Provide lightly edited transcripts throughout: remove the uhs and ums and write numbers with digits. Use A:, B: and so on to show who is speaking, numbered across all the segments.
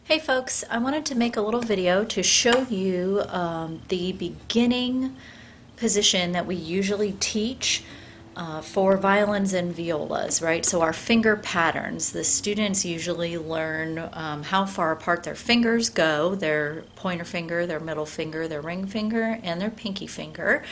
A: Hey folks, I wanted to make a little video to show you the beginning position that we usually teach for violins and violas, right? So our finger patterns, the students usually learn how far apart their fingers go, their pointer finger, their middle finger, their ring finger, and their pinky finger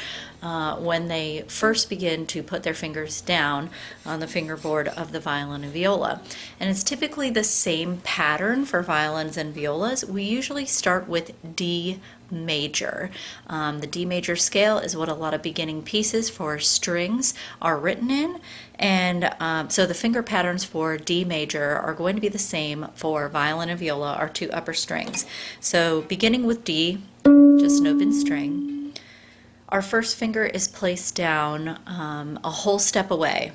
A: when they first begin to put their fingers down on the fingerboard of the violin and viola. And it's typically the same pattern for violins and violas. We usually start with D major. The D major scale is what a lot of beginning pieces for strings are written in, and so the finger patterns for D major are going to be the same for violin and viola, our two upper strings. So beginning with D, just an open string, our first finger is placed down a whole step away.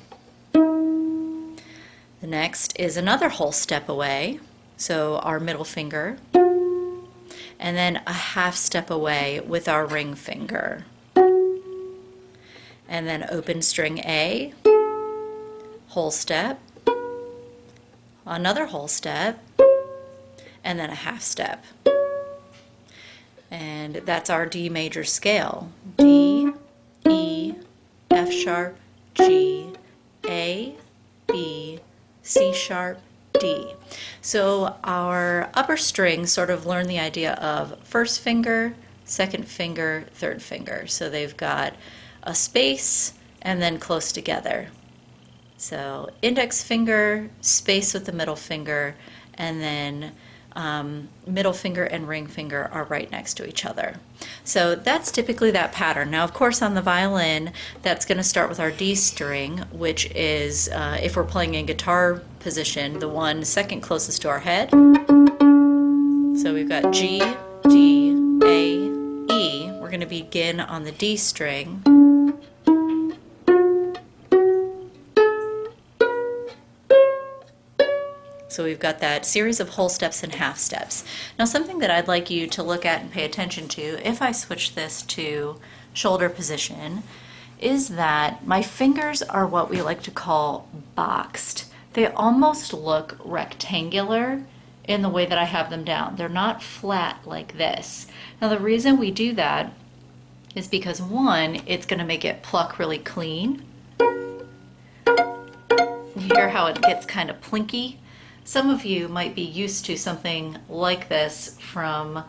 A: The next is another whole step away, so our middle finger, and then a half step away with our ring finger. And then open string A, whole step, another whole step, and then a half step. And that's our D major scale. D, E, F sharp, G, A, B, C sharp, D. So our upper strings sort of learn the idea of first finger, second finger, third finger. So they've got a space and then close together. So index finger, space with the middle finger, and then middle finger and ring finger are right next to each other. So that's typically that pattern. Now, of course, on the violin, that's going to start with our D string, which is, if we're playing in guitar position, the one second closest to our head. So we've got G, D, A, E. We're going to begin on the D string. So we've got that series of whole steps and half steps. Now, something that I'd like you to look at and pay attention to, if I switch this to shoulder position, is that my fingers are what we like to call boxed. They almost look rectangular in the way that I have them down. They're not flat like this. Now, the reason we do that is because, one, it's going to make it pluck really clean. You hear how it gets kind of plinky? Some of you might be used to something like this from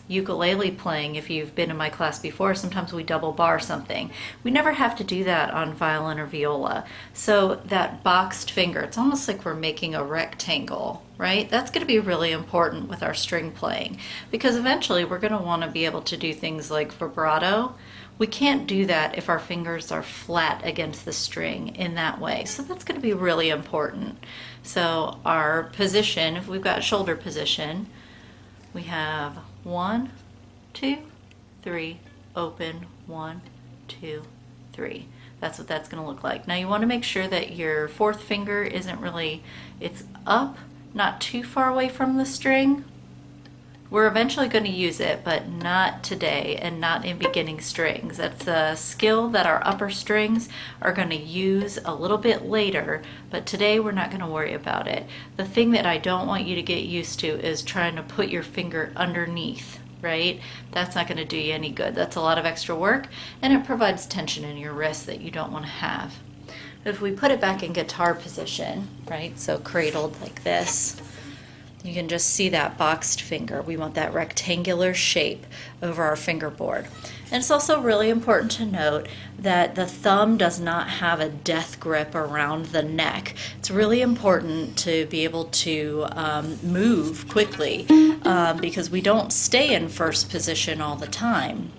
A: ukulele playing. If you've been in my class before, sometimes we double bar something. We never have to do that on violin or viola. So that boxed finger, it's almost like we're making a rectangle, right? That's going to be really important with our string playing, because eventually we're going to want to be able to do things like vibrato. We can't do that if our fingers are flat against the string in that way. So that's going to be really important. So our position, if we've got shoulder position, we have 1, 2, 3, open, 1, 2, 3. That's what that's going to look like. Now you want to make sure that your fourth finger isn't really, it's up, not too far away from the string. We're eventually going to use it, but not today and not in beginning strings. That's a skill that our upper strings are going to use a little bit later, but today we're not going to worry about it. The thing that I don't want you to get used to is trying to put your finger underneath, right? That's not going to do you any good. That's a lot of extra work, and it provides tension in your wrist that you don't want to have. If we put it back in guitar position, right, so cradled like this, you can just see that boxed finger. We want that rectangular shape over our fingerboard. And it's also really important to note that the thumb does not have a death grip around the neck. It's really important to be able to move quickly because we don't stay in first position all the time.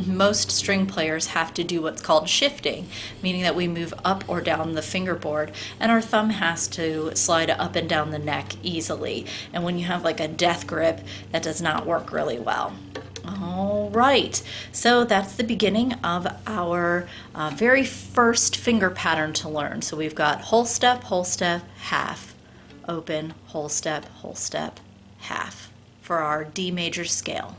A: Most string players have to do what's called shifting, meaning that we move up or down the fingerboard, and our thumb has to slide up and down the neck easily. And when you have like a death grip, that does not work really well. All right, so that's the beginning of our very first finger pattern to learn. So we've got whole step, half, open, whole step, half for our D major scale.